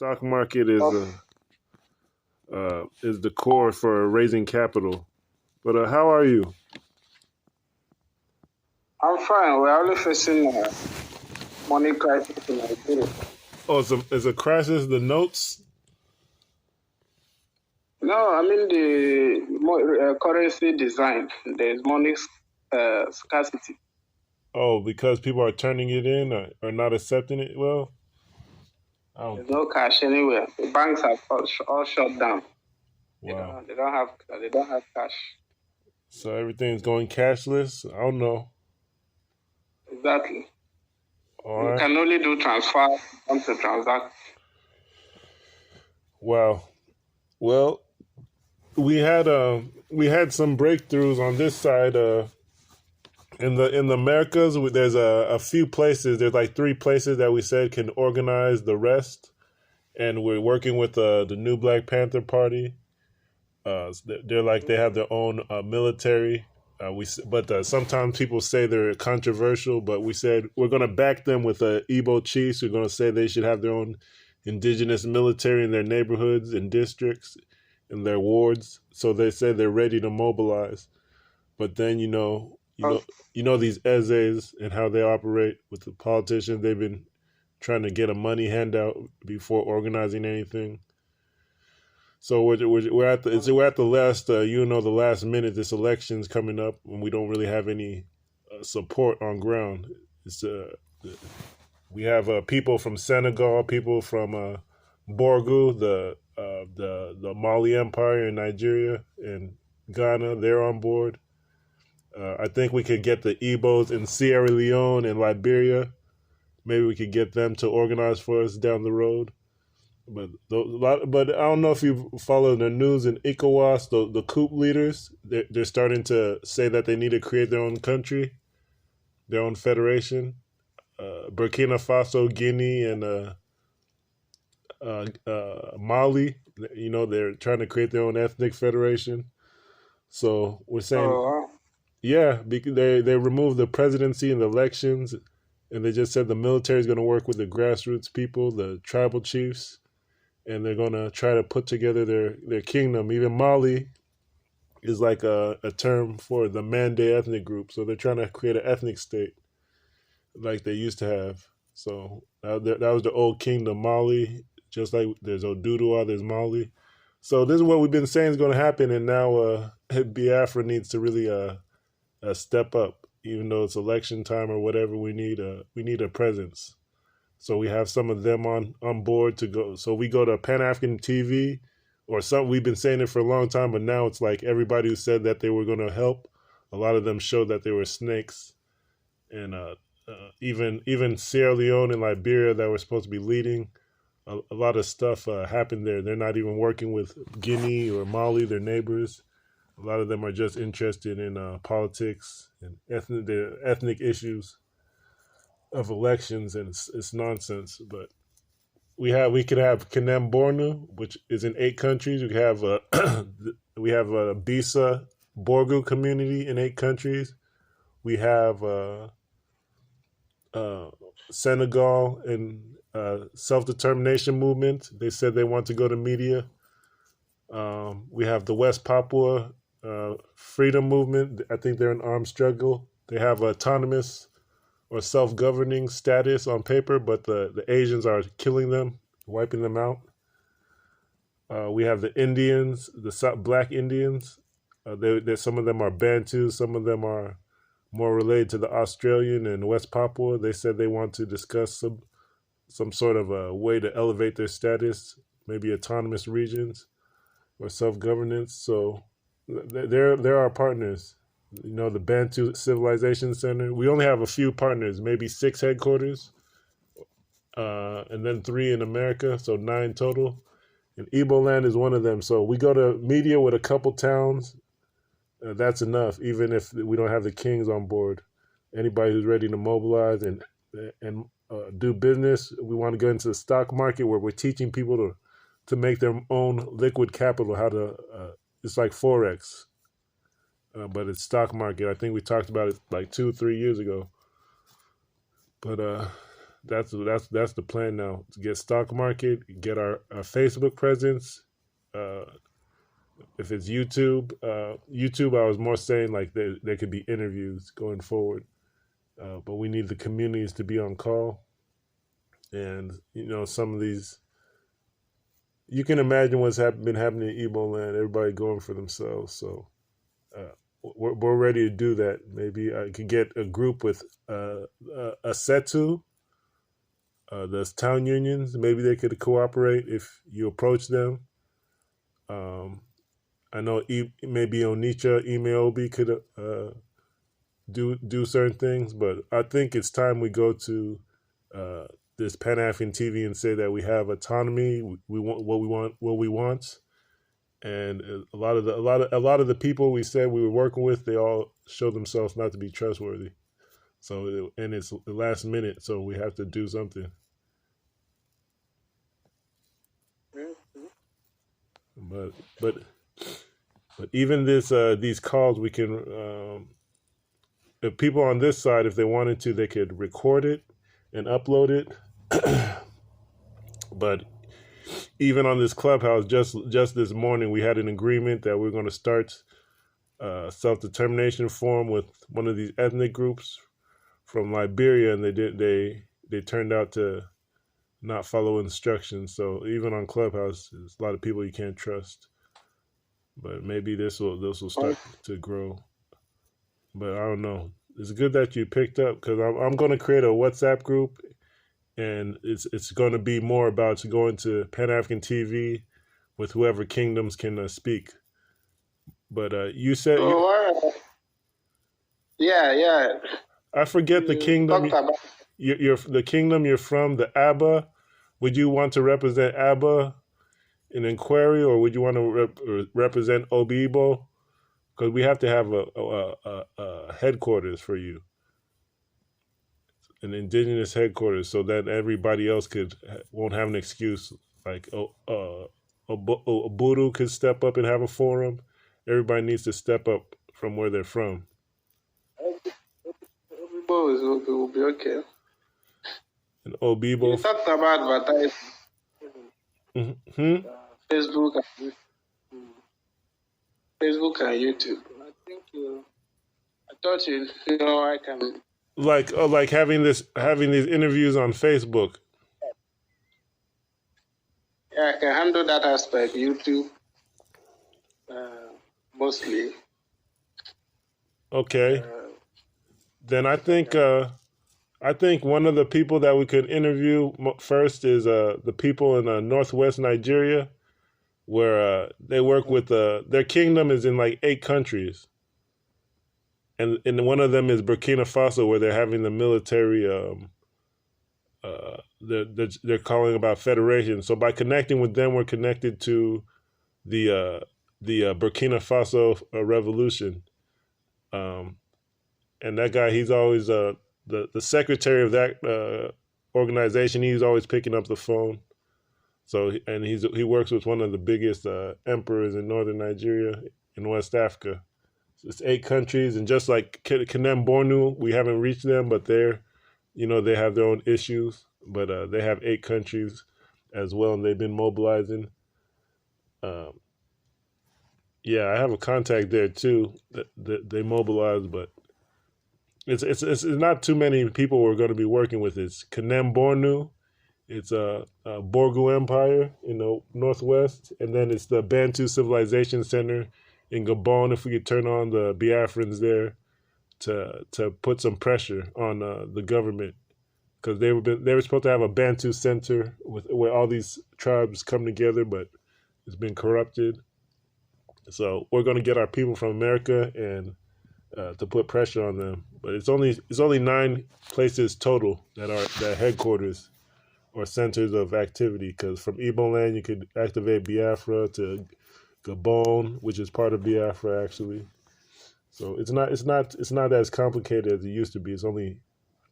stock market is the core for raising capital. But how are you? I'm fine. We're only facing money crisis in Nigeria. Oh, it's a crisis. The notes. No, I mean the currency design. There's money scarcity. Oh, because people are turning it in or not accepting it. Well, there's no cash anywhere. The banks are all shut down. Wow. They don't have cash. So everything's going cashless. I don't know. Exactly. All you right. can only do transfer onto transact. Wow. Well, we had some breakthroughs on this side. In the Americas, there's a few places. There's like 3 places that we said can organize the rest, and we're working with the New Black Panther Party. They're like they have their own military. But sometimes people say they're controversial. But we said we're going to back them with Igbo chiefs. We're going to say they should have their own indigenous military in their neighborhoods and districts, in their wards. So they said they're ready to mobilize. But then you know these Ezes and how they operate with the politicians. They've been trying to get a money handout before organizing anything. So we're at the last the last minute. This election's coming up, and we don't really have any support on ground. It's we have people from Senegal, people from Borgu, the Mali Empire in Nigeria and Ghana. They're on board. I think we could get the Igbos in Sierra Leone and Liberia. Maybe we could get them to organize for us down the road. But I don't know if you follow the news in ECOWAS. The coup leaders, they're starting to say that they need to create their own country, their own federation. Burkina Faso, Guinea, and Mali. They're trying to create their own ethnic federation. So we're saying, yeah, because they removed the presidency and the elections, and they just said the military is going to work with the grassroots people, the tribal chiefs, and they're going to try to put together their kingdom. Even Mali is like a term for the Mande ethnic group. So they're trying to create an ethnic state like they used to have. So that was the old kingdom, Mali. Just like there's Oduduwa, there's Mali. So this is what we've been saying is going to happen, and now Biafra needs to really step up. Even though it's election time or whatever, we need a presence. So we have some of them on board to go. So we go to Pan-African TV or something. We've been saying it for a long time, but now it's like everybody who said that they were going to help, a lot of them showed that they were snakes. And even Sierra Leone and Liberia that were supposed to be leading, a lot of stuff happened there. They're not even working with Guinea or Mali, their neighbors. A lot of them are just interested in politics and ethnic issues of elections, and it's nonsense. But we could have Kanem Bornu, which is in 8 countries. We have a Bisa Borgu community in 8 countries. We have Senegal and self-determination movement. They said they want to go to media. We have the West Papua freedom movement. I think they're in armed struggle. They have autonomous or self-governing status on paper, but the Asians are killing them, wiping them out. We have the Indians, the Black Indians. Some of them are Bantu, some of them are more related to the Australian and West Papua. They said they want to discuss some sort of a way to elevate their status, maybe autonomous regions or self-governance. So they're our partners. The Bantu Civilization Center. We only have a few partners, maybe 6 headquarters, and then 3 in America, so 9 total. And Igbo land is one of them. So we go to media with a couple towns. That's enough, even if we don't have the kings on board. Anybody who's ready to mobilize and do business. We want to go into the stock market where we're teaching people to make their own liquid capital, how to, it's like Forex. But it's stock market. I think we talked about it like 2 or 3 years ago. But that's the plan now, to get stock market, get our Facebook presence. If it's YouTube, I was more saying like there could be interviews going forward, but we need the communities to be on call, and some of these, you can imagine what's been happening in Igbo land. Everybody going for themselves, so we're ready to do that. Maybe I could get a group with a SETU, those town unions. Maybe they could cooperate if you approach them. I know maybe Onitsha, Imeobi could do certain things, but I think it's time we go to this Pan African TV and say that we have autonomy. We want what we want, and a lot of the people we said we were working with, they all show themselves not to be trustworthy. So, and it's the last minute, so we have to do something. But even these calls, we can, if people on this side, if they wanted to, they could record it and upload it. But even on this clubhouse, just this morning, we had an agreement that we're going to start a self-determination forum with one of these ethnic groups from Liberia, and they turned out to not follow instructions. So even on clubhouse, there's a lot of people you can't trust. But maybe this will start to grow. But I don't know. It's good that you picked up, because I'm going to create a WhatsApp group, and it's going to be more about going to Pan African TV with whoever kingdoms can speak. But you said yeah. I forget the kingdom. You're the kingdom you're from, the Abba. Would you want to represent Abba in inquiry, or would you want to represent Obigbo? Because we have to have a headquarters for you, an indigenous headquarters, so that everybody else won't have an excuse. Like Oburu could step up and have a forum. Everybody needs to step up from where they're from. Obigbo will be okay. And Obigbo. You talked about advertising. Facebook and YouTube. I thought I can like having these interviews on Facebook. Yeah, I can handle that aspect. YouTube, mostly. Okay. Then I think one of the people that we could interview first is the people in northwest Nigeria, where they work with their kingdom is in like 8 countries, and one of them is Burkina Faso, where they're having the military. They're calling about federation. So by connecting with them, we're connected to the Burkina Faso revolution. And that guy, he's always the secretary of that organization. He's always picking up the phone. So, and he works with one of the biggest emperors in northern Nigeria, in West Africa. So it's 8 countries, and just like Kanem Bornu, we haven't reached them, but they have their own issues. But they have 8 countries as well, and they've been mobilizing. Yeah, I have a contact there too. That they mobilize, but it's not too many people we're going to be working with. It's Kanem Bornu, it's a Borgu Empire in the northwest, and then it's the Bantu Civilization Center in Gabon. If we could turn on the Biafrans there to put some pressure on the government, because they were supposed to have a Bantu center where all these tribes come together, but it's been corrupted. So we're going to get our people from America and to put pressure on them. But it's only 9 places total that are headquarters or centers of activity. Because from Igbo land, you could activate Biafra to Gabon, which is part of Biafra actually. So it's not as complicated as it used to be. It's only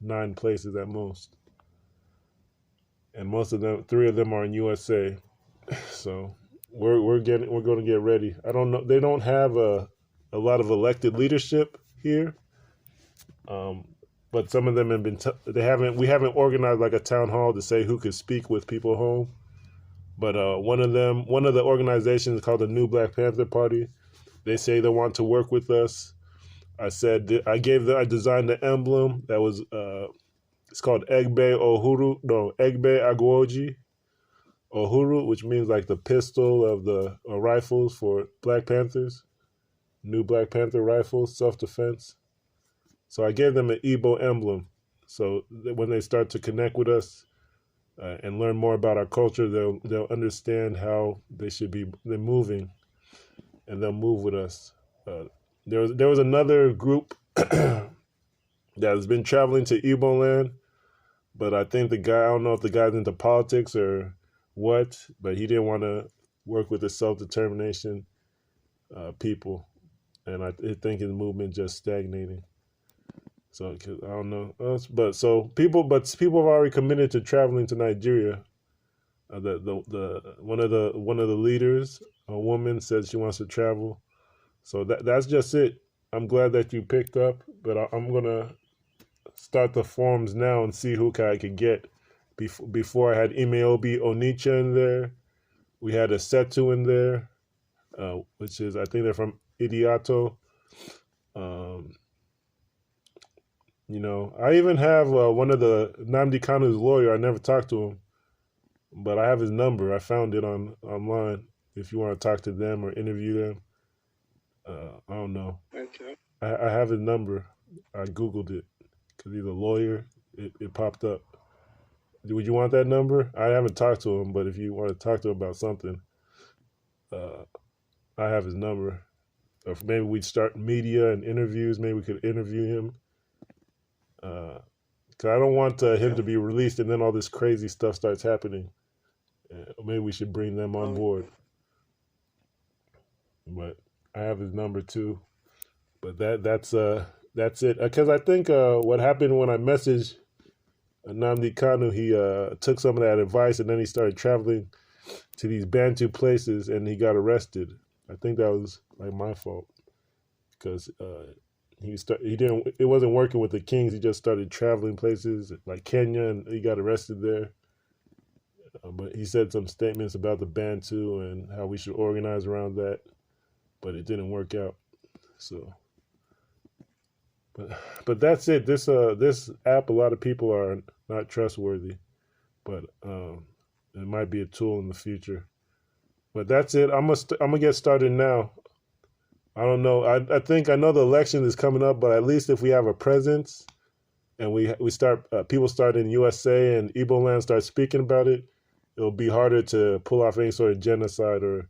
9 places at most, and most of them, 3 of them are in USA. So we're going to get ready. I don't know. They don't have a lot of elected leadership here. but some of them have been we haven't organized like a town hall to say who could speak with people home. But one of the organizations called the New Black Panther Party, they say they want to work with us. I designed the emblem that was it's called Egbe Agwoji Ohuru, which means like the pistol of the rifles for Black Panthers, New Black Panther rifles, self-defense. So I gave them an Igbo emblem. So that when they start to connect with us and learn more about our culture, they'll understand how they're moving, and they'll move with us. There was another group that has been traveling to Igbo land, but I think I don't know if the guy's into politics or what, but he didn't want to work with the self-determination people, and I think his movement just stagnating. So I don't know, but people have already committed to traveling to Nigeria. One of the leaders, a woman, said she wants to travel. So that's just it. I'm glad that you picked up, but I'm gonna start the forms now and see who I could get. Before I had Imeobi Onitsha in there, we had a Setu in there, which is, I think they're from Idiato. I even have one of the Nnamdi Kanu's lawyer. I never talked to him, but I have his number. I found it online. If you want to talk to them or interview them, I don't know. Okay. I have his number. I Googled it because he's a lawyer. It popped up. Would you want that number? I haven't talked to him, but if you want to talk to him about something, I have his number. Or maybe we'd start media and interviews. Maybe we could interview him. Because I don't want him to be released and then all this crazy stuff starts happening. Maybe we should bring them on board. But I have his number too. But that's it. Because I think what happened when I messaged Nnamdi Kanu, he took some of that advice and then he started traveling to these Bantu places and he got arrested. I think that was like my fault because it wasn't working with the Kings. He just started traveling places like Kenya and he got arrested there. But he said some statements about the Bantu and how we should organize around that, but it didn't work out. So, but that's it. This app, a lot of people are not trustworthy, but it might be a tool in the future. But that's it. I'm gonna get started now. I don't know. I think I know the election is coming up, but at least if we have a presence and we start people start in USA and Igbo land start speaking about it, it'll be harder to pull off any sort of genocide or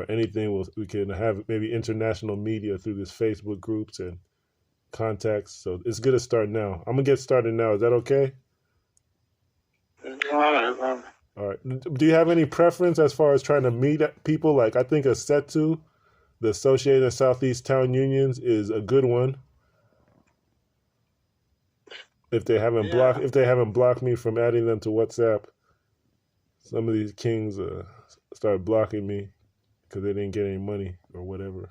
anything. We can have maybe international media through this Facebook groups and contacts. So it's good to start now. I'm gonna get started now. Is that okay? All right. Do you have any preference as far as trying to meet people? Like I think a SETU, the Associated Southeast Town Unions, is a good one. If they haven't blocked me from adding them to WhatsApp, some of these kings started blocking me because they didn't get any money or whatever.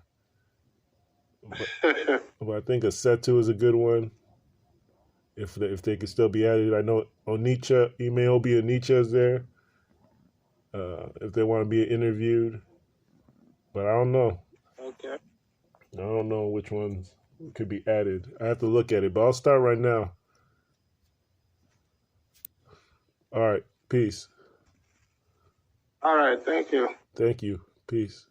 But I think a SETU is a good one. If they could still be added, I know Onitsha, Imeobi Onitsha is there. If they want to be interviewed, but I don't know. Okay. I don't know which ones could be added. I have to look at it, but I'll start right now. All right. Peace. All right. Thank you. Thank you. Peace.